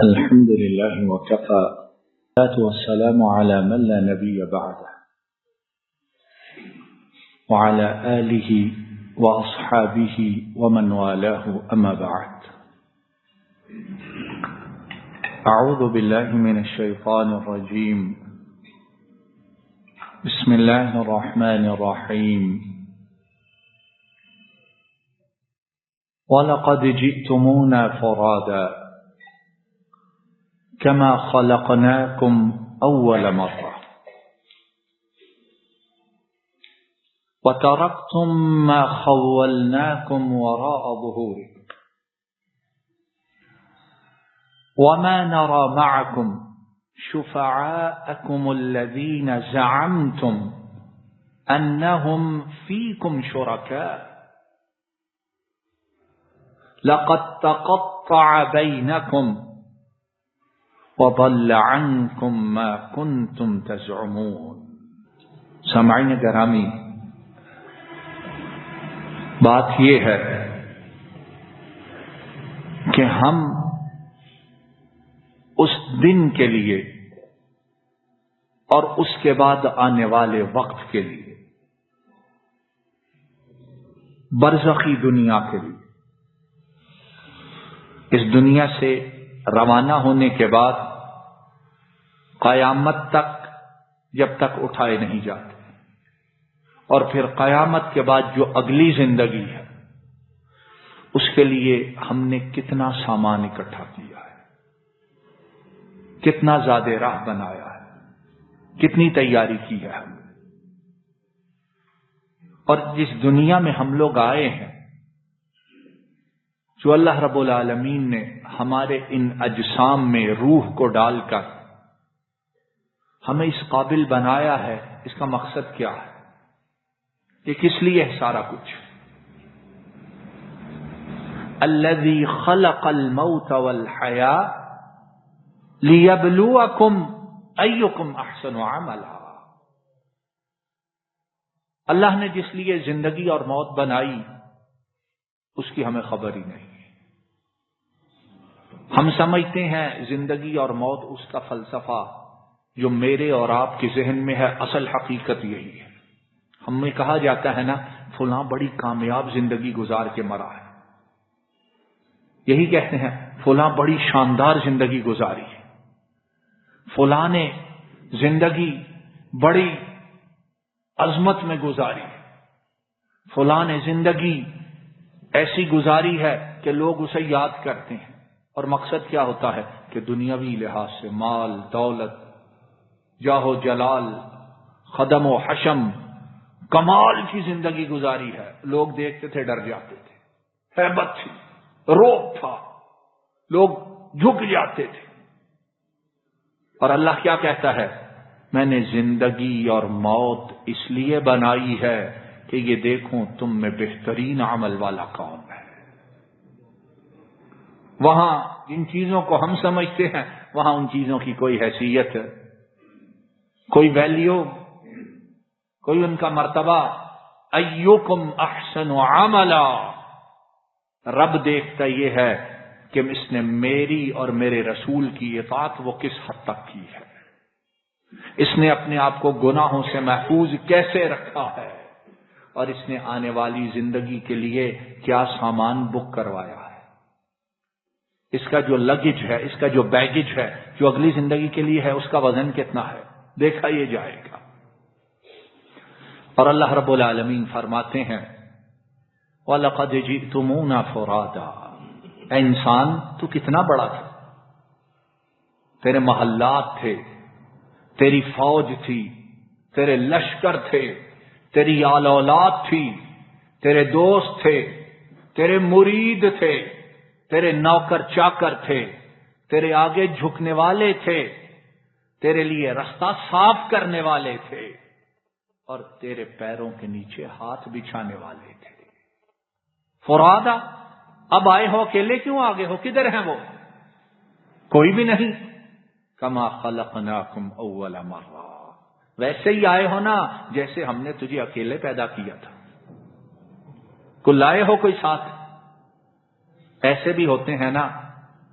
الحمد لله وكفى والصلاة والسلام على من لا نبي بعده وعلى آله وأصحابه ومن والاه أما بعد. أعوذ بالله من الشيطان الرجيم. بسم الله الرحمن الرحيم. وَلَقَدْ جِئْتُمُونَا فُرَادًا كما خلقناكم أول مرة وتركتم ما خولناكم وراء ظهوركم وما نرى معكم شفعاءكم الذين زعمتم أنهم فيكم شركاء لقد تقطع بينكم وضل عنكم ما كنتم تزعمون. سامعین گرامی، بات یہ ہے کہ ہم اس دن کے لیے اور اس کے بعد آنے والے وقت کے لیے، برزخی دنیا کے لیے، اس دنیا سے روانہ ہونے کے بعد قیامت تک جب تک اٹھائے نہیں جاتے، اور پھر قیامت کے بعد جو اگلی زندگی ہے اس کے لیے ہم نے کتنا سامان اکٹھا کیا ہے، کتنا زیادہ راہ بنایا ہے، کتنی تیاری کی ہے ہم نے. اور جس دنیا میں ہم لوگ آئے ہیں، جو اللہ رب العالمین نے ہمارے ان اجسام میں روح کو ڈال کر ہمیں اس قابل بنایا ہے، اس کا مقصد کیا ہے؟ یہ کس لیے ہے سارا کچھ؟ الذی خلق الموت والحیاة لیبلوکم ایکم احسن عملا. اللہ نے جس لیے زندگی اور موت بنائی اس کی ہمیں خبر ہی نہیں. ہم سمجھتے ہیں زندگی اور موت اس کا فلسفہ جو میرے اور آپ کے ذہن میں ہے، اصل حقیقت یہی ہے. ہمیں کہا جاتا ہے نا، فلاں بڑی کامیاب زندگی گزار کے مرا ہے. یہی کہتے ہیں فلاں بڑی شاندار زندگی گزاری ہے، فلاں نے زندگی بڑی عظمت میں گزاری ہے، فلاں نے زندگی ایسی گزاری ہے کہ لوگ اسے یاد کرتے ہیں. اور مقصد کیا ہوتا ہے کہ دنیاوی لحاظ سے مال، دولت، جاہ و جلال، خدم و حشم، کمال کی زندگی گزاری ہے. لوگ دیکھتے تھے ڈر جاتے تھے، ہیبت تھی، روب تھا، لوگ جھک جاتے تھے. اور اللہ کیا کہتا ہے؟ میں نے زندگی اور موت اس لیے بنائی ہے کہ یہ دیکھوں تم میں بہترین عمل والا کون ہے. وہاں جن چیزوں کو ہم سمجھتے ہیں وہاں ان چیزوں کی کوئی حیثیت، کوئی ویلیو، کوئی ان کا مرتبہ. ایکم احسن عملا. رب دیکھتا یہ ہے کہ اس نے میری اور میرے رسول کی اطاعت وہ کس حد تک کی ہے، اس نے اپنے آپ کو گناہوں سے محفوظ کیسے رکھا ہے، اور اس نے آنے والی زندگی کے لیے کیا سامان بک کروایا ہے. اس کا جو لگیج ہے، اس کا جو بیگیج ہے جو اگلی زندگی کے لیے ہے، اس کا وزن کتنا ہے، دیکھا یہ جائے گا. اور اللہ رب العالمین فرماتے ہیں وَلَقَدْ جِئْتُمُونَا فُرَادًا. اے انسان، تو کتنا بڑا تھا، تیرے محلات تھے، تیری فوج تھی، تیرے لشکر تھے، تیری آل اولاد تھی، تیرے دوست تھے، تیرے مرید تھے، تیرے نوکر چاکر تھے، تیرے آگے جھکنے والے تھے، تیرے لیے رستہ صاف کرنے والے تھے، اور تیرے پیروں کے نیچے ہاتھ بچھانے والے تھے. فرادا. اب آئے ہو اکیلے، کیوں آگے ہو؟ کدھر ہیں وہ؟ کوئی بھی نہیں. کما خلقناکم اول مرہ. ویسے ہی آئے ہو نا جیسے ہم نے تجھے اکیلے پیدا کیا تھا. کو لائے ہو کوئی ساتھ؟ ایسے بھی ہوتے ہیں نا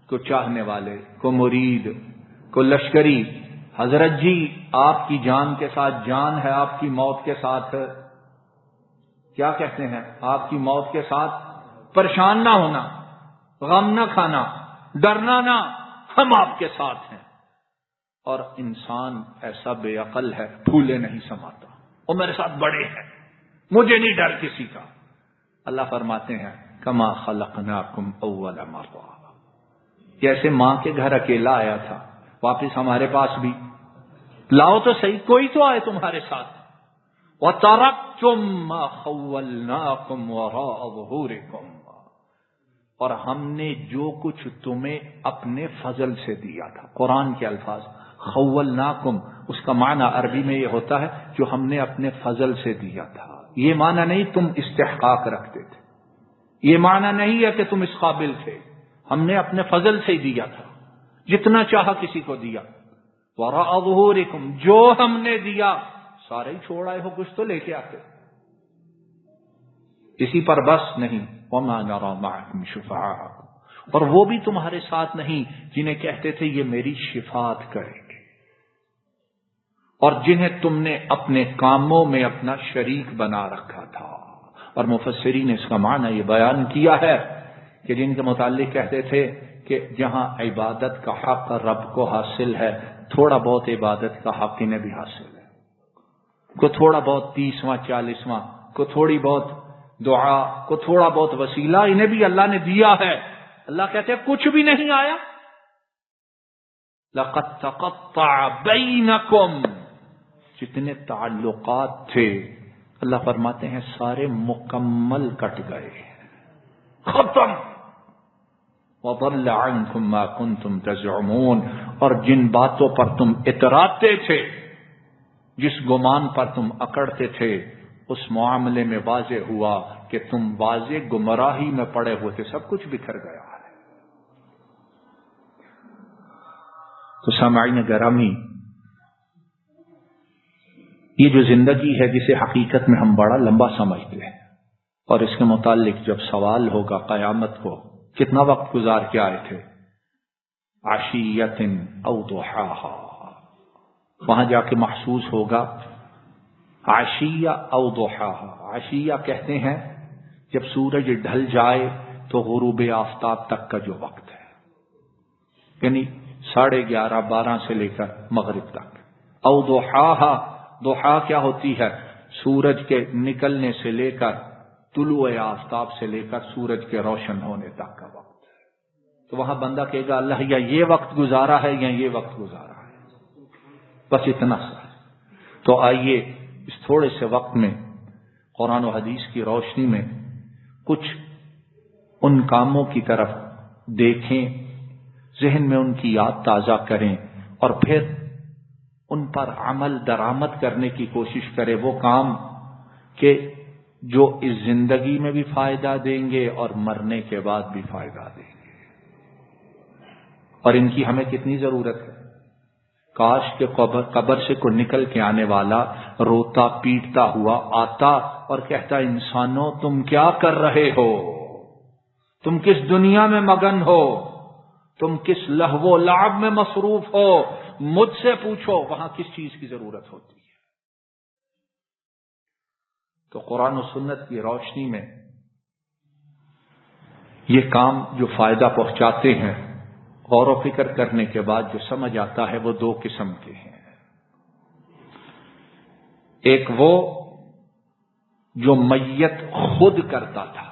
کو چاہنے والے، کو مرید، کو لشکری، حضرت جی آپ کی جان کے ساتھ جان ہے، آپ کی موت کے ساتھ کیا کہتے ہیں، آپ کی موت کے ساتھ پریشان نہ ہونا، غم نہ کھانا، ڈرنا نہ، ہم آپ کے ساتھ ہیں۔ اور انسان ایسا بے عقل ہے، پھولے نہیں سماتا، وہ میرے ساتھ بڑے ہیں، مجھے نہیں ڈر کسی کا۔ اللہ فرماتے ہیں کما خلقناکم اول مرہ، جیسے ماں کے گھر اکیلا آیا تھا واپس ہمارے پاس بھی لاؤ تو صحیح، کوئی تو آئے تمہارے ساتھ۔ وَتَرَكْتُم مَّا خَوَّلْنَاكُمْ وَرَاءَ ظُهُورِكُمْ، اور ہم نے جو کچھ تمہیں اپنے فضل سے دیا تھا، قرآن کے الفاظ خولناکم، اس کا معنی عربی میں یہ ہوتا ہے جو ہم نے اپنے فضل سے دیا تھا۔ یہ معنی نہیں تم استحقاق رکھتے تھے، یہ معنی نہیں ہے کہ تم اس قابل تھے، ہم نے اپنے فضل سے ہی دیا تھا، جتنا چاہا کسی کو دیا۔ وراء ظہورکم، جو ہم نے دیا سارے ہی چھوڑ آئے ہو، کچھ تو لے کے آتے۔ اسی پر بس نہیں، وما نرى معكم شفعاءكم، اور وہ بھی تمہارے ساتھ نہیں جنہیں کہتے تھے یہ میری شفاعت کریں گے، اور جنہیں تم نے اپنے کاموں میں اپنا شریک بنا رکھا تھا۔ اور مفسرین نے اس کا معنی یہ بیان کیا ہے کہ جن کے متعلق کہتے تھے کہ جہاں عبادت کا حق رب کو حاصل ہے، تھوڑا بہت عبادت کا حق انہیں بھی حاصل ہے، کو تھوڑا بہت 30واں 40واں، کو تھوڑی بہت دعا، کو تھوڑا بہت وسیلہ انہیں بھی اللہ نے دیا ہے۔ اللہ کہتے ہیں کچھ بھی نہیں آیا، لَقَدْ تَقَطَّعَ بَيْنَكُمْ، جتنے تعلقات تھے اللہ فرماتے ہیں سارے مکمل کٹ گئے، ختم۔ وَضَلَّ عَنْكُمْ مَا كُنْتُمْ تَزْعُمُونَ، اور جن باتوں پر تم اتراتے تھے، جس گمان پر تم اکڑتے تھے، اس معاملے میں واضح ہوا کہ تم واضح گمراہی میں پڑے ہوئے تھے، سب کچھ بکھر گیا ہے۔ تو سامعین گرامی، یہ جو زندگی ہے جسے حقیقت میں ہم بڑا لمبا سمجھتے ہیں، اور اس کے متعلق جب سوال ہوگا قیامت کو کتنا وقت گزار کے آئے تھے، عشیۃ او ضحاہا، وہاں جا کے محسوس ہوگا عشیہ او ضحاہا۔ عشیہ کہتے ہیں جب سورج ڈھل جائے تو غروب آفتاب تک کا جو وقت ہے، یعنی 11:30 12 سے لے کر مغرب تک۔ او ضحاہا، ضحا کیا ہوتی ہے؟ سورج کے نکلنے سے لے کر طلوع آفتاب سے لے کر سورج کے روشن ہونے تک کا وقت ہے۔ تو وہاں بندہ کہے گا اللہ یا یہ وقت گزارا ہے یا یہ وقت گزارا ہے، بس اتنا سا۔ تو آئیے اس تھوڑے سے وقت میں قرآن و حدیث کی روشنی میں کچھ ان کاموں کی طرف دیکھیں، ذہن میں ان کی یاد تازہ کریں، اور پھر ان پر عمل درآمد کرنے کی کوشش کریں، وہ کام کہ جو اس زندگی میں بھی فائدہ دیں گے اور مرنے کے بعد بھی فائدہ دیں گے۔ اور ان کی ہمیں کتنی ضرورت ہے۔ کاش کہ قبر سے کوئی نکل کے آنے والا روتا پیٹتا ہوا آتا اور کہتا انسانوں تم کیا کر رہے ہو، تم کس دنیا میں مگن ہو، تم کس لہو و لعب میں مصروف ہو، مجھ سے پوچھو وہاں کس چیز کی ضرورت ہوتی ہے۔ تو قرآن و سنت کی روشنی میں یہ کام جو فائدہ پہنچاتے ہیں، غور و فکر کرنے کے بعد جو سمجھ آتا ہے وہ دو قسم کے ہیں۔ ایک وہ جو میت خود کرتا تھا،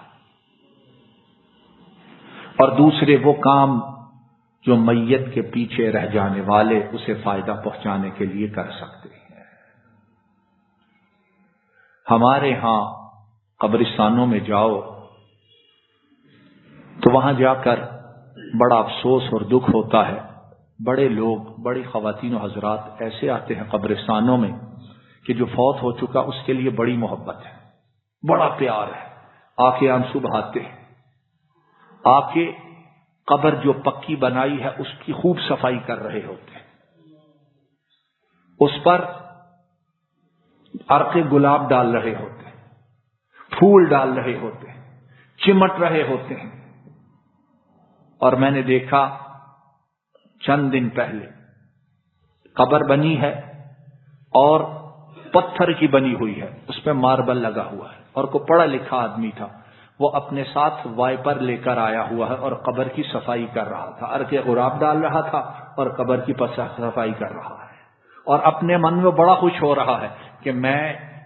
اور دوسرے وہ کام جو میت کے پیچھے رہ جانے والے اسے فائدہ پہنچانے کے لیے کر سکتے ہیں۔ ہمارے ہاں قبرستانوں میں جاؤ تو وہاں جا کر بڑا افسوس اور دکھ ہوتا ہے، بڑے لوگ، بڑی خواتین و حضرات ایسے آتے ہیں قبرستانوں میں کہ جو فوت ہو چکا اس کے لیے بڑی محبت ہے، بڑا پیار ہے، آ کے آنسو بہاتے ہیں، آ کے قبر جو پکی بنائی ہے اس کی خوب صفائی کر رہے ہوتے ہیں، اس پر عرق گلاب ڈال رہے ہوتے ہیں، پھول ڈال رہے ہوتے ہیں، چمٹ رہے ہوتے ہیں۔ اور میں نے دیکھا چند دن پہلے قبر بنی ہے اور پتھر کی بنی ہوئی ہے، اس پہ ماربل لگا ہوا ہے، اور کوئی پڑھا لکھا آدمی تھا، وہ اپنے ساتھ وائپر لے کر آیا ہوا ہے اور قبر کی صفائی کر رہا تھا، ارک غراب ڈال رہا تھا اور قبر کی صفائی کر رہا ہے، اور اپنے من میں بڑا خوش ہو رہا ہے کہ میں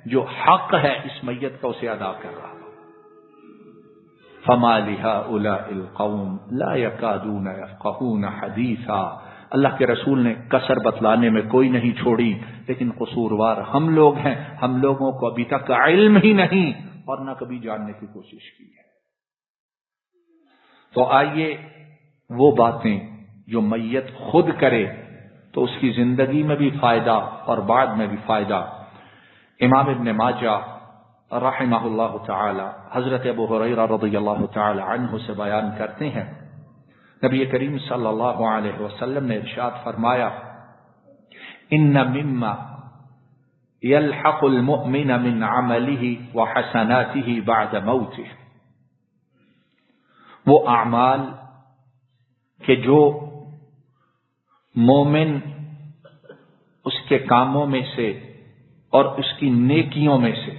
جو حق ہے اس میت کا اسے ادا کر رہا ہوں۔ فما لهؤلاء القوم لا يكادون يفقهون حديثا، اللہ کے رسول نے کسر بتلانے میں کوئی نہیں چھوڑی، لیکن قصوروار ہم لوگ ہیں، ہم لوگوں کو ابھی تک علم ہی نہیں اور نہ کبھی جاننے کی کوشش کی ہے۔ تو آئیے وہ باتیں جو میت خود کرے تو اس کی زندگی میں بھی فائدہ اور بعد میں بھی فائدہ۔ امام ابن ماجہ رحمہ اللہ تعالی حضرت ابو ہریرہ رضی اللہ تعالی عنہ سے بیان کرتے ہیں، نبی کریم صلی اللہ علیہ وسلم نے ارشاد فرمایا، ان مما يلحق المؤمن من عمله وحسناته بعد موته، وہ اعمال کہ جو مومن اس کے کاموں میں سے اور اس کی نیکیوں میں سے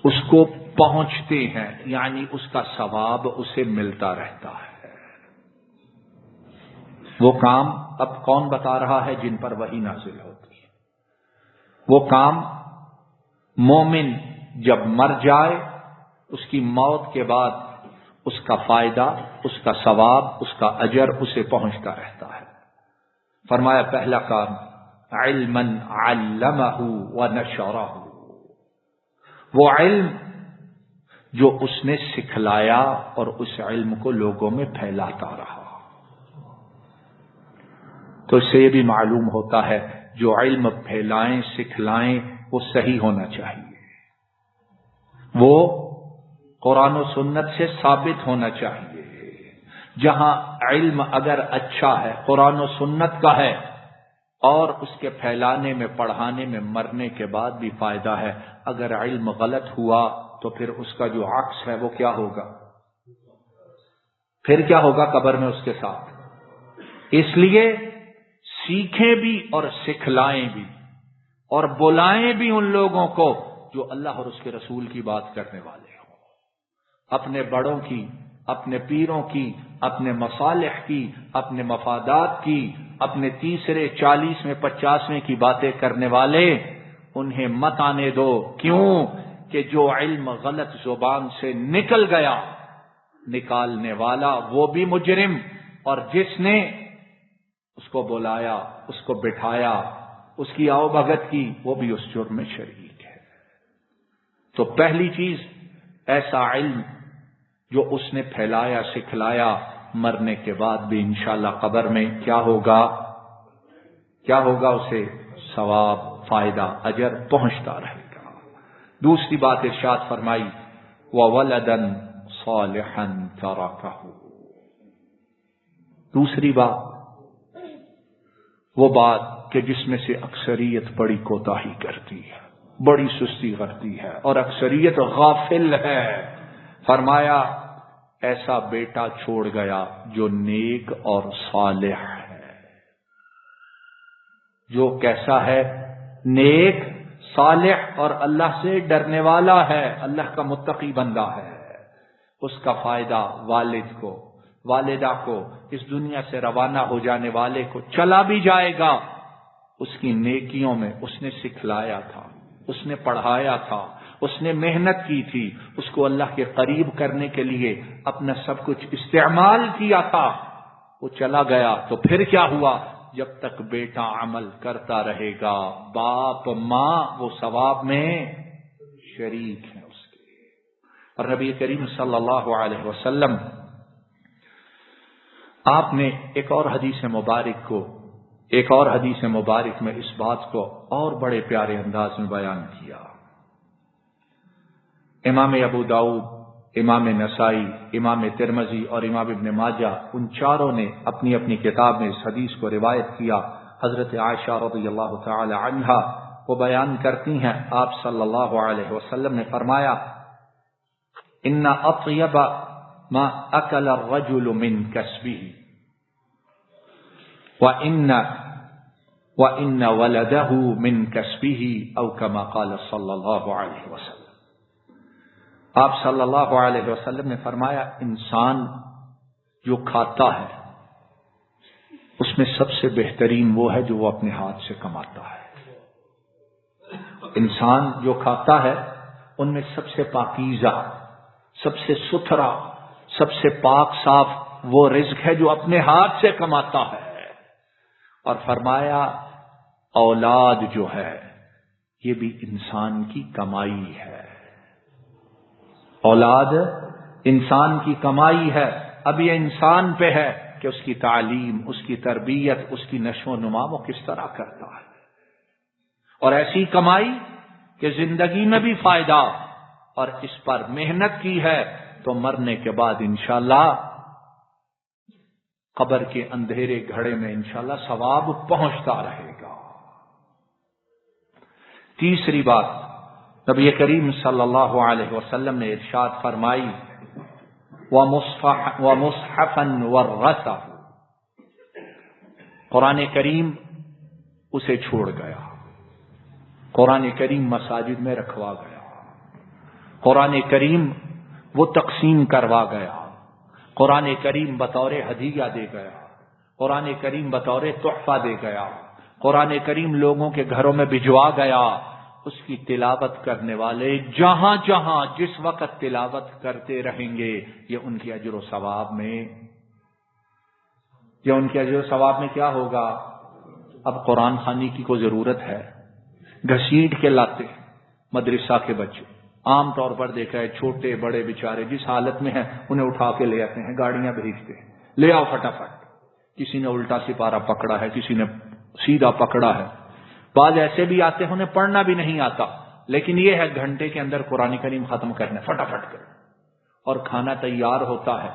اس کو پہنچتے ہیں، یعنی اس کا ثواب اسے ملتا رہتا ہے۔ وہ کام اب کون بتا رہا ہے؟ جن پر وحی نازل ہوتی ہے۔ وہ کام مومن جب مر جائے اس کی موت کے بعد اس کا فائدہ، اس کا ثواب، اس کا اجر اسے پہنچتا رہتا ہے۔ فرمایا پہلا کام علما علمہ ونشرہ، وہ علم جو اس نے سکھلایا اور اس علم کو لوگوں میں پھیلاتا رہا۔ تو اس سے یہ بھی معلوم ہوتا ہے جو علم پھیلائیں سکھلائیں وہ صحیح ہونا چاہیے، وہ قرآن و سنت سے ثابت ہونا چاہیے۔ جہاں علم اگر اچھا ہے، قرآن و سنت کا ہے، اور اس کے پھیلانے میں پڑھانے میں مرنے کے بعد بھی فائدہ ہے، اگر علم غلط ہوا تو پھر اس کا جو عکس ہے وہ کیا ہوگا؟ پھر کیا ہوگا قبر میں اس کے ساتھ؟ اس لیے سیکھیں بھی اور سکھلائیں بھی اور بلائیں بھی ان لوگوں کو جو اللہ اور اس کے رسول کی بات کرنے والے ہوں۔ اپنے بڑوں کی، اپنے پیروں کی، اپنے مصالح کی، اپنے مفادات کی، اپنے تیسرے 40ویں 50ویں کی باتیں کرنے والے انہیں مت آنے دو۔ کیوں کہ جو علم غلط زبان سے نکل گیا، نکالنے والا وہ بھی مجرم، اور جس نے اس کو بلایا، اس کو بٹھایا، اس کی آؤ بھگت کی، وہ بھی اس جرم میں شریک ہے۔ تو پہلی چیز ایسا علم جو اس نے پھیلایا سکھلایا، مرنے کے بعد بھی انشاءاللہ قبر میں کیا ہوگا؟ کیا ہوگا؟ اسے ثواب، فائدہ، اجر پہنچتا رہے گا۔ دوسری بات ارشاد فرمائی وَوَلَدًا صَالِحًا تَرَكَهُ، دوسری بات وہ بات کہ جس میں سے اکثریت بڑی کوتاہی کرتی ہے، بڑی سستی کرتی ہے، اور اکثریت غافل ہے۔ فرمایا ایسا بیٹا چھوڑ گیا جو نیک اور صالح ہے۔ جو کیسا ہے؟ نیک، صالح اور اللہ سے ڈرنے والا ہے، اللہ کا متقی بندہ ہے۔ اس کا فائدہ والد کو، والدہ کو، اس دنیا سے روانہ ہو جانے والے کو چلا بھی جائے گا۔ اس کی نیکیوں میں اس نے سکھلایا تھا، اس نے پڑھایا تھا، اس نے محنت کی تھی، اس کو اللہ کے قریب کرنے کے لیے اپنا سب کچھ استعمال کیا تھا، وہ چلا گیا تو پھر کیا ہوا؟ جب تک بیٹا عمل کرتا رہے گا، باپ ماں وہ ثواب میں شریک ہیں اس کے۔ اور نبی کریم صلی اللہ علیہ وسلم آپ نے ایک اور حدیث مبارک میں اس بات کو اور بڑے پیارے انداز میں بیان کیا۔ امام ابو داؤد، امام نسائی، امام ترمذی اور امام ابن ماجہ، ان چاروں نے اپنی اپنی کتاب میں اس حدیث کو روایت کیا۔ حضرت عائشہ رضی اللہ تعالی عنہا وہ بیان کرتی ہیں، آپ صلی اللہ علیہ وسلم نے فرمایا ان اطیب ما اکل الرجل من کسبه، وَإِنَّ وَلَدَهُ مِنْ كَسْبِهِ أَوْ كَمَا قَالَ صلی اللہ علیہ وسلم۔ آپ صلی اللہ علیہ وسلم نے فرمایا انسان جو کھاتا ہے اس میں سب سے بہترین وہ ہے جو وہ اپنے ہاتھ سے کماتا ہے۔ انسان جو کھاتا ہے ان میں سب سے پاکیزہ، سب سے ستھرا، سب سے پاک صاف وہ رزق ہے جو اپنے ہاتھ سے کماتا ہے۔ اور فرمایا اولاد جو ہے یہ بھی انسان کی کمائی ہے، اولاد انسان کی کمائی ہے۔ اب یہ انسان پہ ہے کہ اس کی تعلیم، اس کی تربیت، اس کی نشو و نما وہ کس طرح کرتا ہے، اور ایسی کمائی کہ زندگی میں بھی فائدہ، اور اس پر محنت کی ہے تو مرنے کے بعد انشاءاللہ قبر کے اندھیرے گھڑے میں انشاءاللہ ثواب پہنچتا رہے گا۔ تیسری بات نبی کریم صلی اللہ علیہ وسلم نے ارشاد فرمائی وَمُصْحَفًا وَرَّثَهُ، قرآن کریم اسے چھوڑ گیا، قرآن کریم مساجد میں رکھوا گیا، قرآن کریم وہ تقسیم کروا گیا، قرآن کریم بطور ہدیہ دے گیا، قرآن کریم بطور تحفہ دے گیا، قرآن کریم لوگوں کے گھروں میں بھجوا گیا۔ اس کی تلاوت کرنے والے جہاں جہاں جس وقت تلاوت کرتے رہیں گے یہ ان کی اجر و ثواب میں کیا ہوگا؟ اب قرآن خوانی کی کوئی ضرورت ہے؟ گھسیٹ کے لاتے مدرسہ کے بچے، عام طور پر دیکھا ہے چھوٹے بڑے بیچارے جس حالت میں ہیں انہیں اٹھا کے لے آتے ہیں، گاڑیاں بھیجتے ہیں، لے آؤ فٹافٹ۔ کسی نے الٹا سپارہ پکڑا ہے، کسی نے سیدھا پکڑا ہے، بعض ایسے بھی آتے ہیں انہیں پڑھنا بھی نہیں آتا، لیکن یہ ہے گھنٹے کے اندر قرآن کریم ختم کرنا فٹافٹ کر، اور کھانا تیار ہوتا ہے،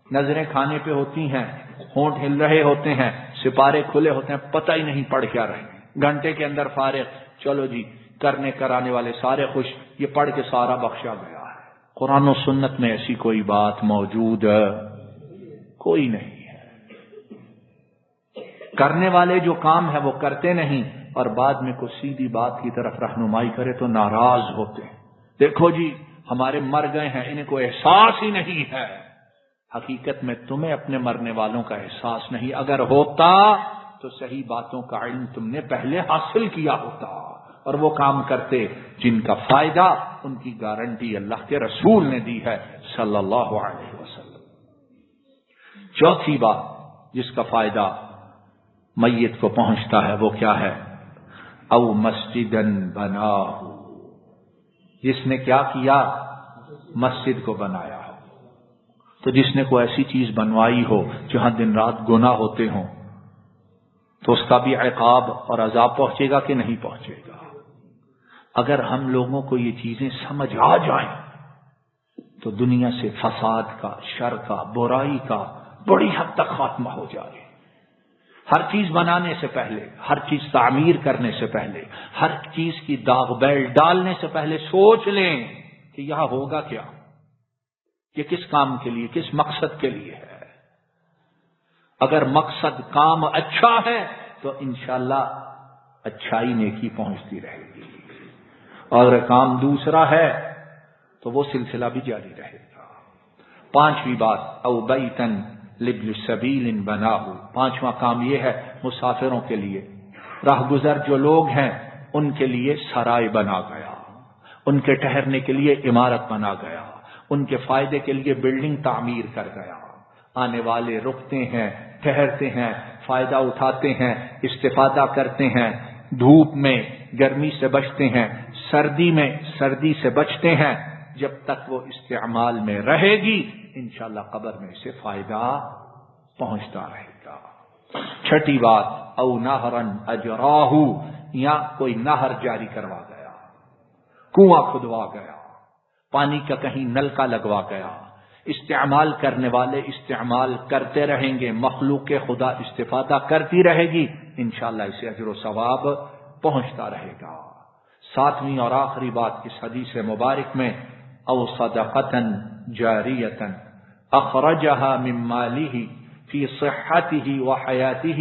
نظریں کھانے پہ ہوتی ہیں، ہونٹ ہل رہے ہوتے ہیں، سپارے کھلے ہوتے ہیں، پتہ ہی نہیں پڑھ کیا رہے، گھنٹے کے اندر فارغ، چلو جی کرنے کرانے والے سارے خوش، یہ پڑھ کے سارا بخشا گیا ہے۔ قرآن و سنت میں ایسی کوئی بات موجود کوئی نہیں ہے۔ کرنے والے جو کام ہے وہ کرتے نہیں، اور بعد میں کوئی سیدھی بات کی طرف رہنمائی کرے تو ناراض ہوتے ہیں، دیکھو جی ہمارے مر گئے ہیں، انہیں کوئی احساس ہی نہیں ہے۔ حقیقت میں تمہیں اپنے مرنے والوں کا احساس نہیں، اگر ہوتا تو صحیح باتوں کا علم تم نے پہلے حاصل کیا ہوتا اور وہ کام کرتے جن کا فائدہ ان کی گارنٹی اللہ کے رسول نے دی ہے صلی اللہ علیہ وسلم۔ چوتھی بات جس کا فائدہ میت کو پہنچتا ہے وہ کیا ہے؟ او مسجدن بناہ، جس نے کیا کیا؟ مسجد کو بنایا ہو۔ تو جس نے کوئی ایسی چیز بنوائی ہو جہاں دن رات گناہ ہوتے ہوں تو اس کا بھی عقاب اور عذاب پہنچے گا کہ نہیں پہنچے گا؟ اگر ہم لوگوں کو یہ چیزیں سمجھ آ جائیں تو دنیا سے فساد کا، شر کا، برائی کا بڑی حد تک خاتمہ ہو جائے۔ ہر چیز بنانے سے پہلے، ہر چیز تعمیر کرنے سے پہلے، ہر چیز کی داغ بیل ڈالنے سے پہلے سوچ لیں کہ یہاں ہوگا کیا، یہ کس کام کے لیے، کس مقصد کے لیے ہے۔ اگر مقصد کام اچھا ہے تو انشاءاللہ اچھائی نیکی پہنچتی رہے گی، اور اگر کام دوسرا ہے تو وہ سلسلہ بھی جاری رہے گا۔ پانچویں بات او بیتن لابن السبیل بناہ، پانچواں کام یہ ہے مسافروں کے لیے، راہ گزر جو لوگ ہیں ان کے لیے سرائے بنا گیا، ان کے ٹھہرنے کے لیے عمارت بنا گیا، ان کے فائدے کے لیے بلڈنگ تعمیر کر گیا۔ آنے والے رکتے ہیں، ٹھہرتے ہیں، فائدہ اٹھاتے ہیں، استفادہ کرتے ہیں، دھوپ میں گرمی سے بچتے ہیں، سردی میں سردی سے بچتے ہیں، جب تک وہ استعمال میں رہے گی انشاءاللہ قبر میں اسے فائدہ پہنچتا رہے گا۔ چھٹی بات او نہرن اجراہ، یا کوئی نہر جاری کروا گیا، کنواں کھدوا گیا، پانی کا کہیں نل کا لگوا گیا، استعمال کرنے والے استعمال کرتے رہیں گے، مخلوق خدا استفادہ کرتی رہے گی، انشاءاللہ اسے اجر و ثواب پہنچتا رہے گا۔ ساتویں اور آخری بات اس حدیث مبارک میں او صدقتن جاریتن اخرجها من ماله فی صحته و حیاته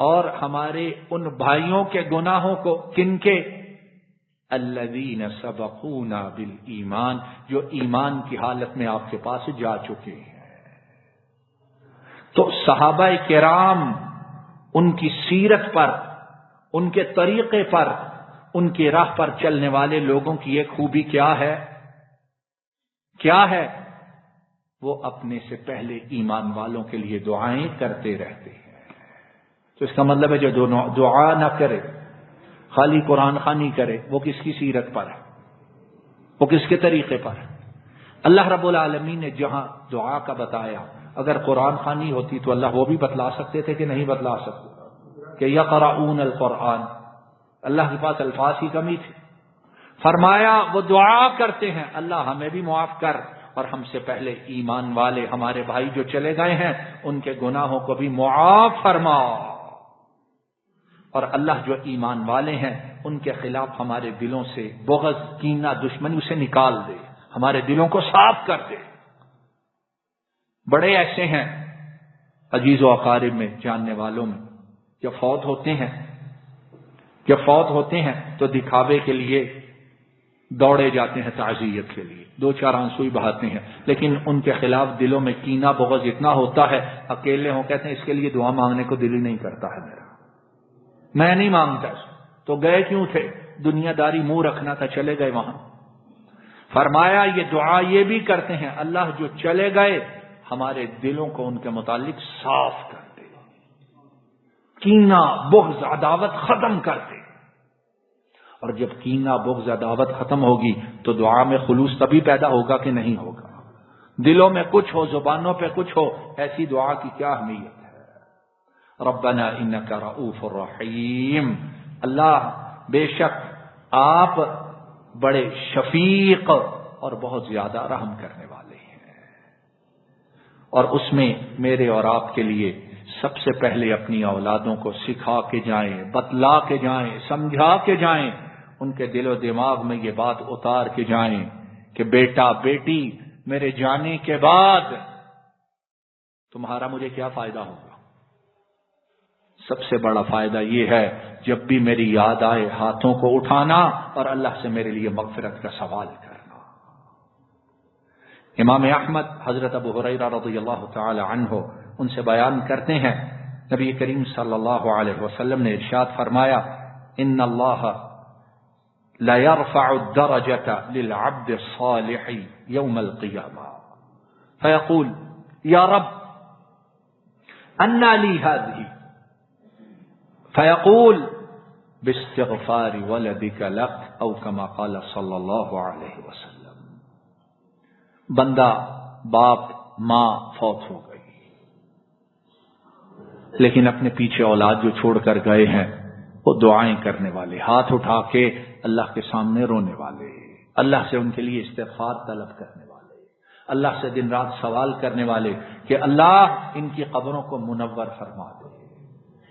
اور ہمارے ان بھائیوں کے گناہوں کو، کن کے؟ الذین سبقونا بالایمان، جو ایمان کی حالت میں آپ کے پاس جا چکے ہیں۔ تو صحابہ کرام ان کی سیرت پر، ان کے طریقے پر، ان کی راہ پر چلنے والے لوگوں کی ایک خوبی کیا ہے؟ کیا ہے؟ وہ اپنے سے پہلے ایمان والوں کے لیے دعائیں کرتے رہتے ہیں۔ تو اس کا مطلب ہے جو دعا نہ کرے، خالی قرآن خوانی کرے، وہ کس کی سیرت پر ہے؟ وہ کس کے طریقے پر ہے؟ اللہ رب العالمین نے جہاں دعا کا بتایا، اگر قرآن خوانی ہوتی تو اللہ وہ بھی بتلا سکتے تھے کہ نہیں بتلا سکتے کہ یقرؤون القرآن، اللہ کے پاس الفاظ کی کمی تھی۔ فرمایا وہ دعا کرتے ہیں، اللہ ہمیں بھی معاف کر، اور ہم سے پہلے ایمان والے ہمارے بھائی جو چلے گئے ہیں ان کے گناہوں کو بھی معاف فرما، اور اللہ جو ایمان والے ہیں ان کے خلاف ہمارے دلوں سے بغض، کینہ، دشمنی اسے نکال دے، ہمارے دلوں کو صاف کر دے۔ بڑے ایسے ہیں عزیز و اقارب میں، جاننے والوں میں، جب فوت ہوتے ہیں تو دکھاوے کے لیے دوڑے جاتے ہیں تعزیت کے لیے، دو چار آنسو بہاتے ہیں، لیکن ان کے خلاف دلوں میں کینہ بغض اتنا ہوتا ہے، اکیلے ہوں کہتے ہیں اس کے لیے دعا مانگنے کو دل ہی نہیں کرتا ہے میرا، میں نہیں مانگتا۔ تو گئے کیوں تھے؟ دنیا داری منہ رکھنا تھا، چلے گئے وہاں۔ فرمایا یہ دعا یہ بھی کرتے ہیں، اللہ جو چلے گئے ہمارے دلوں کو ان کے متعلق صاف کر دے، کینہ بغض عداوت ختم کر دے۔ اور جب کینہ بغض عداوت ختم ہوگی تو دعا میں خلوص تبھی پیدا ہوگا کہ نہیں ہوگا؟ دلوں میں کچھ ہو، زبانوں پہ کچھ ہو، ایسی دعا کی کیا اہمیت ہے؟ ربنا انک رؤوف الرحیم، اللہ بے شک آپ بڑے شفیق اور بہت زیادہ رحم کرنے والے ہیں، اور اس میں میرے اور آپ کے لیے سب سے پہلے اپنی اولادوں کو سکھا کے جائیں، بتلا کے جائیں، سمجھا کے جائیں، ان کے دل و دماغ میں یہ بات اتار کے جائیں کہ بیٹا بیٹی میرے جانے کے بعد تمہارا مجھے کیا فائدہ ہوگا؟ سب سے بڑا فائدہ یہ ہے جب بھی میری یاد آئے ہاتھوں کو اٹھانا اور اللہ سے میرے لیے مغفرت کا سوال کرنا۔ امام احمد حضرت ابو ہریرہ رضی اللہ تعالی عنہ ان سے بیان کرتے ہیں، نبی کریم صلی اللہ علیہ وسلم نے ارشاد فرمایا، ان اللہ لا يرفع الدرجة للعبد الصالح يوم القيامة فيقول يا رب أنى لي هذه، فيقول باستغفار ولدك لك، أو كما قال صلى الله عليه وسلم۔ بندہ باپ ماں فوت ہو گئی، لیکن اپنے پیچھے اولاد جو چھوڑ کر گئے ہیں وہ دعائیں کرنے والے، ہاتھ اٹھا کے اللہ کے سامنے رونے والے، اللہ سے ان کے لیے استغفار طلب کرنے والے، اللہ سے دن رات سوال کرنے والے کہ اللہ ان کی قبروں کو منور فرما دے،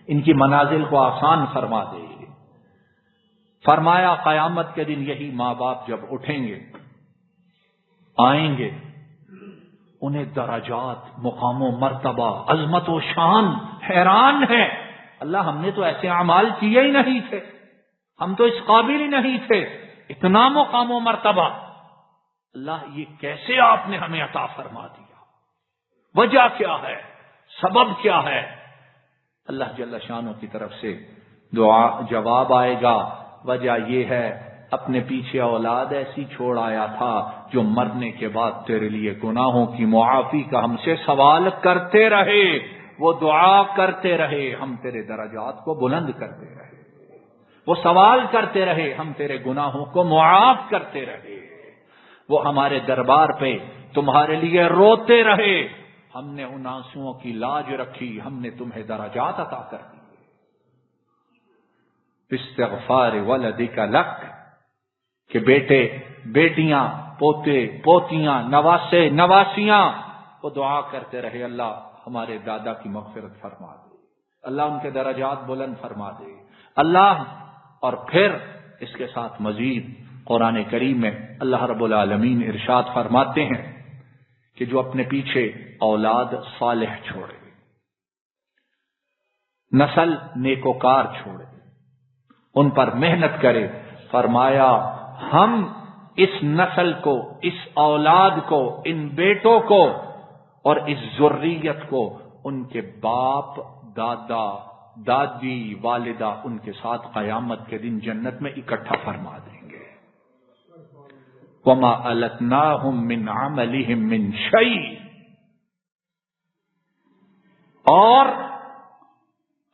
ان کی منازل کو آسان فرما دے۔ فرمایا قیامت کے دن یہی ماں باپ جب اٹھیں گے، آئیں گے، انہیں درجات، مقام و مرتبہ، عظمت و شان، حیران ہے، اللہ ہم نے تو ایسے اعمال کیے ہی نہیں تھے، ہم تو اس قابل ہی نہیں تھے، اتنا مقام و مرتبہ، اللہ یہ کیسے آپ نے ہمیں عطا فرما دیا؟ وجہ کیا ہے؟ سبب کیا ہے؟ اللہ جل شانہ کی طرف سے دعا جواب آئے گا، وجہ یہ ہے اپنے پیچھے اولاد ایسی چھوڑ آیا تھا جو مرنے کے بعد تیرے لیے گناہوں کی معافی کا ہم سے سوال کرتے رہے، وہ دعا کرتے رہے، ہم تیرے درجات کو بلند کرتے رہے، وہ سوال کرتے رہے، ہم تیرے گناہوں کو معاف کرتے رہے، وہ ہمارے دربار پہ تمہارے لیے روتے رہے، ہم نے ان آنسوؤں کی لاج رکھی، ہم نے تمہیں درجات عطا کر دی۔ استغفار ولدک لک، کہ بیٹے بیٹیاں، پوتے پوتیاں، نواسے نواسیاں وہ دعا کرتے رہے، اللہ ہمارے دادا کی مغفرت فرما دے، اللہ ان کے درجات بلند فرما دے اللہ۔ اور پھر اس کے ساتھ مزید قرآن کریم میں اللہ رب العالمین ارشاد فرماتے ہیں کہ جو اپنے پیچھے اولاد صالح چھوڑے، نسل نیکوکار چھوڑے، ان پر محنت کرے۔ فرمایا ہم اس نسل کو، اس اولاد کو، ان بیٹوں کو اور اس ذریت کو ان کے باپ، دادا، دادی، والدہ ان کے ساتھ قیامت کے دن جنت میں اکٹھا فرما دیں گے۔ وَمَا أَلَتْنَاهُمْ مِنْ عَمَلِهِمْ مِنْ شَيْءٍ۔ اور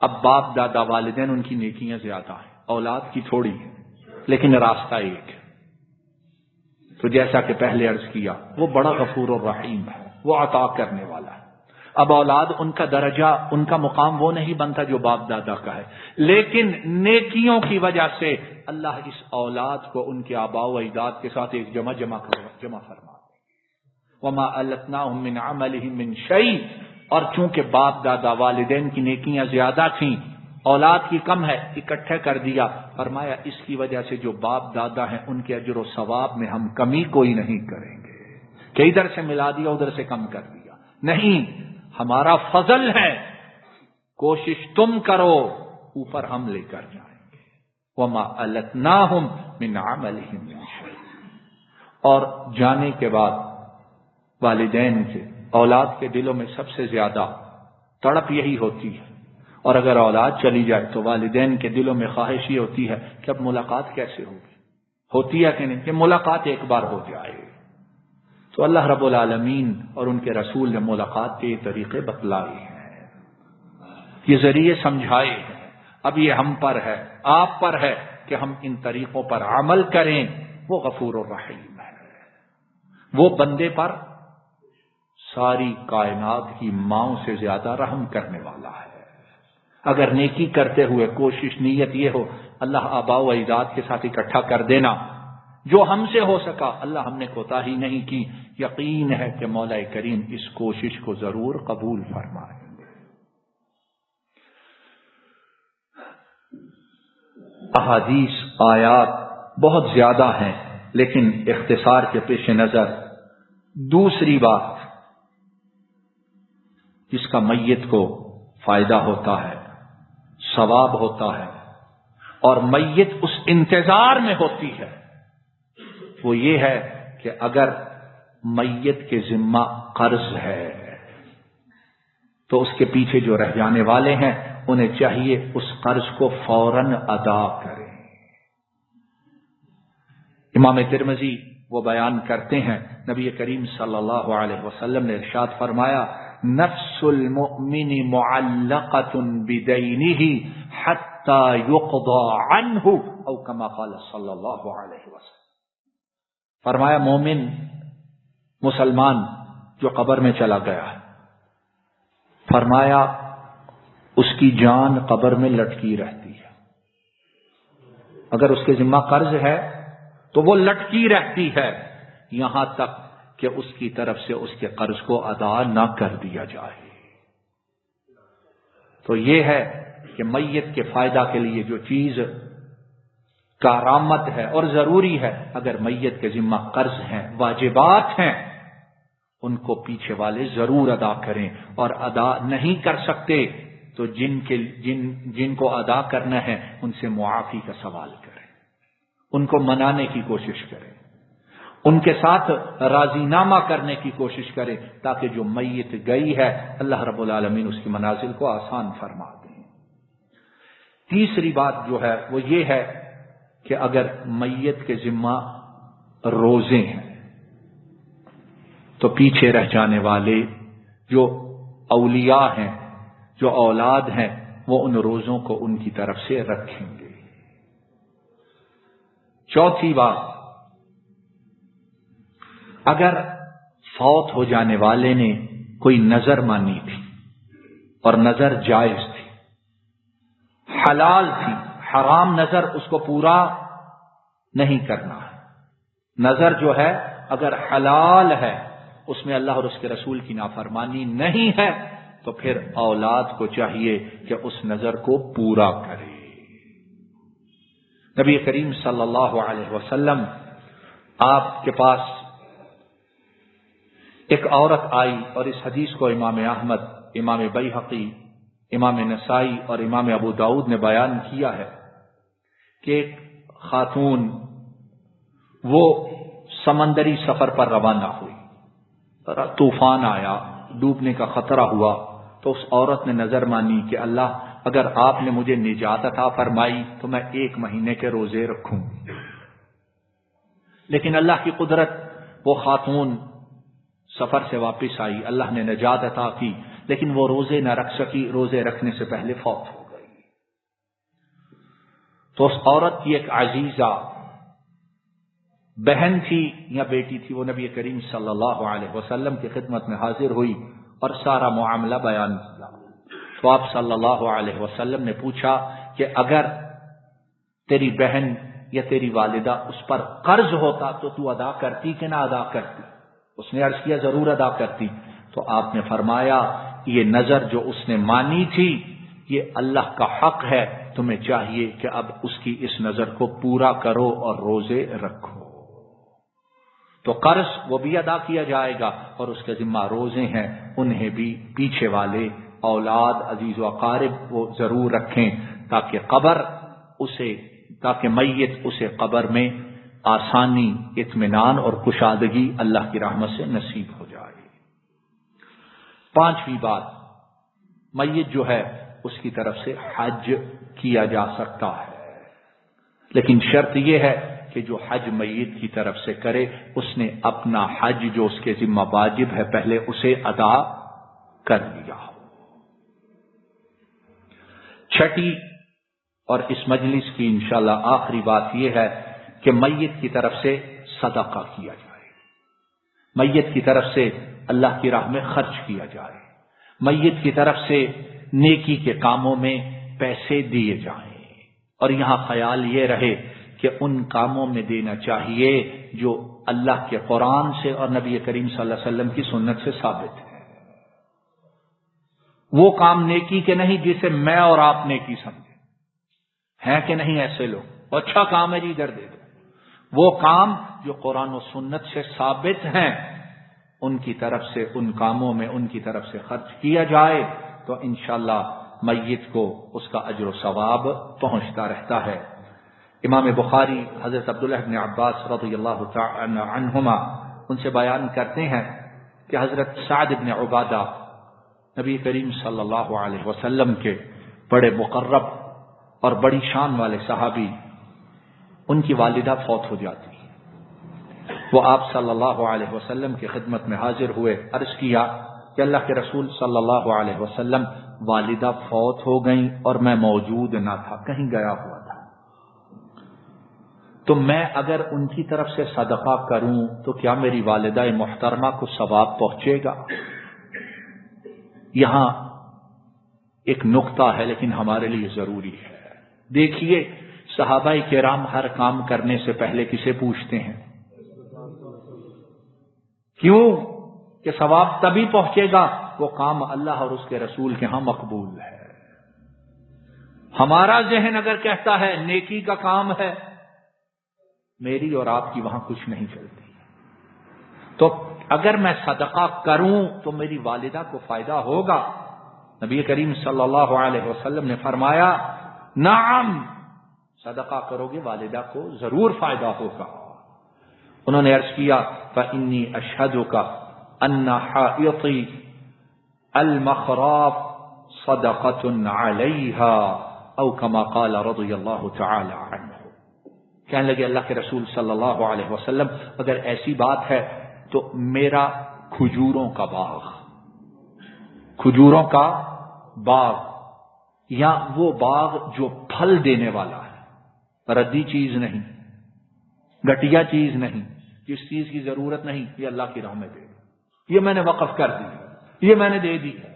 اب باپ، دادا، والدین ان کی نیکیاں زیادہ ہیں، اولاد کی تھوڑی ہے، لیکن راستہ ایک ہے۔ تو جیسا کہ پہلے عرض کیا، وہ بڑا غفور الرحیم ہے، وہ عطا کرنے والا ہے۔ اب اولاد ان کا درجہ، ان کا مقام وہ نہیں بنتا جو باپ دادا کا ہے، لیکن نیکیوں کی وجہ سے اللہ اس اولاد کو ان کے آباء و اجداد کے ساتھ ایک جمع فرما دے۔ وما أَلَتْنَاهُمْ مِنْ عَمَلِهِمْ مِنْ شَيْءٍ۔ اور چونکہ باپ دادا والدین کی نیکیاں زیادہ تھیں، اولاد کی کم ہے، اکٹھے کر دیا۔ فرمایا اس کی وجہ سے جو باپ دادا ہیں ان کے اجر و ثواب میں ہم کمی کوئی نہیں کریں گے کہ ادھر سے ملا دیا ادھر سے کم کر دیا، نہیں، ہمارا فضل ہے، کوشش تم کرو، اوپر ہم لے کر جائیں گے۔ وما أَلَتْنَاهُمْ مِنْ عَمَلِهِمْ مِنْ شَيْءٍ۔ اور جانے کے بعد والدین کے، اولاد کے دلوں میں سب سے زیادہ تڑپ یہی ہوتی ہے، اور اگر اولاد چلی جائے تو والدین کے دلوں میں خواہش یہ ہوتی ہے کہ اب ملاقات کیسے ہوگی، ہوتی ہے کہ نہیں، کہ ملاقات ایک بار ہو جائے۔ تو اللہ رب العالمین اور ان کے رسول نے ملاقات کے یہ طریقے بتلائے ہیں، یہ ذریعے سمجھائے ہیں۔ اب یہ ہم پر ہے، آپ پر ہے کہ ہم ان طریقوں پر عمل کریں۔ وہ غفور الرحیم ہے، وہ بندے پر ساری کائنات کی ماؤں سے زیادہ رحم کرنے والا ہے۔ اگر نیکی کرتے ہوئے کوشش، نیت یہ ہو اللہ آباء و اجداد کے ساتھ اکٹھا کر دینا، جو ہم سے ہو سکا، اللہ ہم نے کوتاہی نہیں کی، یقین ہے کہ مولا کریم اس کوشش کو ضرور قبول فرمائیں گے۔ احادیث، آیات بہت زیادہ ہیں، لیکن اختصار کے پیش نظر دوسری بات جس کا میت کو فائدہ ہوتا ہے، ثواب ہوتا ہے، اور میت اس انتظار میں ہوتی ہے، وہ یہ ہے کہ اگر میت کے ذمہ قرض ہے تو اس کے پیچھے جو رہ جانے والے ہیں انہیں چاہیے اس قرض کو فوراً ادا کریں۔ امام ترمذی وہ بیان کرتے ہیں، نبی کریم صلی اللہ علیہ وسلم نے ارشاد فرمایا، نفس المؤمن معلقۃ بدینہ حتی یقضى عنہ، او کما قال صلی اللہ علیہ وسلم۔ فرمایا مومن، مسلمان جو قبر میں چلا گیا ہے، فرمایا اس کی جان قبر میں لٹکی رہتی ہے، اگر اس کے ذمہ قرض ہے تو وہ لٹکی رہتی ہے یہاں تک کہ اس کی طرف سے اس کے قرض کو ادا نہ کر دیا جائے۔ تو یہ ہے کہ میت کے فائدہ کے لیے جو چیز کارآمد ہے اور ضروری ہے، اگر میت کے ذمہ قرض ہیں، واجبات ہیں، ان کو پیچھے والے ضرور ادا کریں، اور ادا نہیں کر سکتے تو جن کو ادا کرنا ہے ان سے معافی کا سوال کریں، ان کو منانے کی کوشش کریں، ان کے ساتھ راضی نامہ کرنے کی کوشش کریں، تاکہ جو میت گئی ہے اللہ رب العالمین اس کی منازل کو آسان فرما دیں۔ تیسری بات جو ہے وہ یہ ہے کہ اگر میت کے ذمہ روزے ہیں تو پیچھے رہ جانے والے جو اولیاء ہیں، جو اولاد ہیں، وہ ان روزوں کو ان کی طرف سے رکھیں گے۔ چوتھی بات، اگر فوت ہو جانے والے نے کوئی نظر مانی تھی اور نظر جائز تھی، حلال تھی، حرام نظر اس کو پورا نہیں کرنا ہے۔ نظر جو ہے اگر حلال ہے، اس میں اللہ اور اس کے رسول کی نافرمانی نہیں ہے، تو پھر اولاد کو چاہیے کہ اس نظر کو پورا کرے۔ نبی کریم صلی اللہ علیہ وسلم، آپ کے پاس ایک عورت آئی، اور اس حدیث کو امام احمد، امام بیہقی، امام نسائی اور امام ابو داؤد نے بیان کیا ہے کہ ایک خاتون وہ سمندری سفر پر روانہ ہوئی، طوفان آیا، ڈوبنے کا خطرہ ہوا، تو اس عورت نے نظر مانی کہ اللہ اگر آپ نے مجھے نجات عطا فرمائی تو میں 1 مہینے کے روزے رکھوں۔ لیکن اللہ کی قدرت، وہ خاتون سفر سے واپس آئی، اللہ نے نجات عطا کی، لیکن وہ روزے نہ رکھ سکی، روزے رکھنے سے پہلے فوت ہو گئی۔ تو اس عورت کی ایک عزیزہ بہن تھی یا بیٹی تھی، وہ نبی کریم صلی اللہ علیہ وسلم کی خدمت میں حاضر ہوئی اور سارا معاملہ بیان کیا۔ تو آپ صلی اللہ علیہ وسلم نے پوچھا کہ اگر تیری بہن یا تیری والدہ اس پر قرض ہوتا تو ادا کرتی کہ نہ ادا کرتی؟ اس نے عرض کیا ضرور ادا کرتی۔ تو آپ نے فرمایا یہ نظر جو اس نے مانی تھی یہ اللہ کا حق ہے، تمہیں چاہیے کہ اب اس کی اس نظر کو پورا کرو اور روزے رکھو۔ تو قرض وہ بھی ادا کیا جائے گا اور اس کے ذمہ روزے ہیں، انہیں بھی پیچھے والے اولاد عزیز و اقارب وہ ضرور رکھیں تاکہ میت اسے قبر میں آسانی، اطمینان اور کشادگی اللہ کی رحمت سے نصیب ہو جائے۔ 5ویں بات، میت جو ہے اس کی طرف سے حج کیا جا سکتا ہے، لیکن شرط یہ ہے کہ جو حج میت کی طرف سے کرے اس نے اپنا حج جو اس کے ذمہ واجب ہے پہلے اسے ادا کر لیا ہو۔ 6 اور اس مجلس کی انشاءاللہ آخری بات یہ ہے کہ میت کی طرف سے صدقہ کیا جائے، میت کی طرف سے اللہ کی راہ میں خرچ کیا جائے، میت کی طرف سے نیکی کے کاموں میں پیسے دیے جائیں، اور یہاں خیال یہ رہے کہ ان کاموں میں دینا چاہیے جو اللہ کے قرآن سے اور نبی کریم صلی اللہ علیہ وسلم کی سنت سے ثابت ہے۔ وہ کام نیکی کے نہیں جسے میں اور آپ نیکی سمجھیں، ہیں کہ نہیں ایسے لوگ؟ اچھا کام ہے جی ادھر دے دو۔ وہ کام جو قرآن و سنت سے ثابت ہیں ان کی طرف سے، ان کاموں میں ان کی طرف سے خرچ کیا جائے تو انشاءاللہ میت کو اس کا اجر و ثواب پہنچتا رہتا ہے۔ امام بخاری حضرت عبداللہ بن عباس رضی اللہ تعالی عنہما ان سے بیان کرتے ہیں کہ حضرت سعد بن عبادہ نبی کریم صلی اللہ علیہ وسلم کے بڑے مقرب اور بڑی شان والے صحابی، ان کی والدہ فوت ہو جاتی، وہ آپ صلی اللہ علیہ وسلم کی خدمت میں حاضر ہوئے، عرض کیا کہ اللہ کے رسول صلی اللہ علیہ وسلم والدہ فوت ہو گئیں اور میں موجود نہ تھا، کہیں گیا ہوا تھا، تو میں اگر ان کی طرف سے صدقہ کروں تو کیا میری والدہ محترمہ کو ثواب پہنچے گا؟ یہاں ایک نقطہ ہے لیکن ہمارے لیے ضروری ہے۔ دیکھیے صحابہ کرام ہر کام کرنے سے پہلے کسے پوچھتے ہیں؟ کیوں؟ کہ ثواب تبھی پہنچے گا وہ کام اللہ اور اس کے رسول کے ہاں مقبول ہے۔ ہمارا ذہن اگر کہتا ہے نیکی کا کام ہے، میری اور آپ کی وہاں کچھ نہیں چلتی، تو اگر میں صدقہ کروں تو میری والدہ کو فائدہ ہوگا۔ نبی کریم صلی اللہ علیہ وسلم نے فرمایا نعم، صدقہ کرو گے والدہ کو ضرور فائدہ ہوگا۔ انہوں نے عرض کیا فإنی اشہدک ان حائطی المخراف صدقۃ علیہا او کما قال رضی اللہ تعالی عنہ۔ کہنے لگے اللہ کے رسول صلی اللہ علیہ وسلم اگر ایسی بات ہے تو میرا کھجوروں کا باغ یا وہ باغ جو پھل دینے والا ہے، ردی چیز نہیں، گٹیا چیز نہیں، جس چیز کی ضرورت نہیں، یہ اللہ کی راہ میں دے دو، یہ میں نے وقف کر دی، یہ میں نے دے دی ہے۔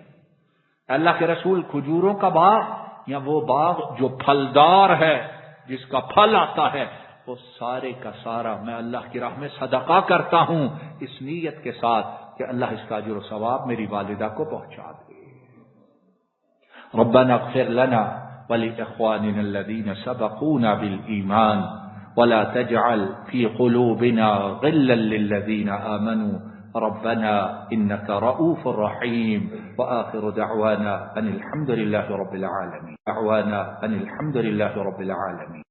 اللہ کے رسول کھجوروں کا باغ یا وہ باغ جو پھلدار ہے، جس کا پھل آتا ہے، وہ سارے کا سارا میں اللہ کی راہ میں صدقہ کرتا ہوں اس نیت کے ساتھ کہ اللہ اس کا اجر و ثواب میری والدہ کو پہنچا دے۔ ربنا اغفر لنا ولإخواننا الذين سبقونا بالإيمان ولا تجعل في قلوبنا غلا للذين آمنوا ربنا إنك رؤوف رحيم. وآخر دعوانا أن الحمد لله رب العالمين.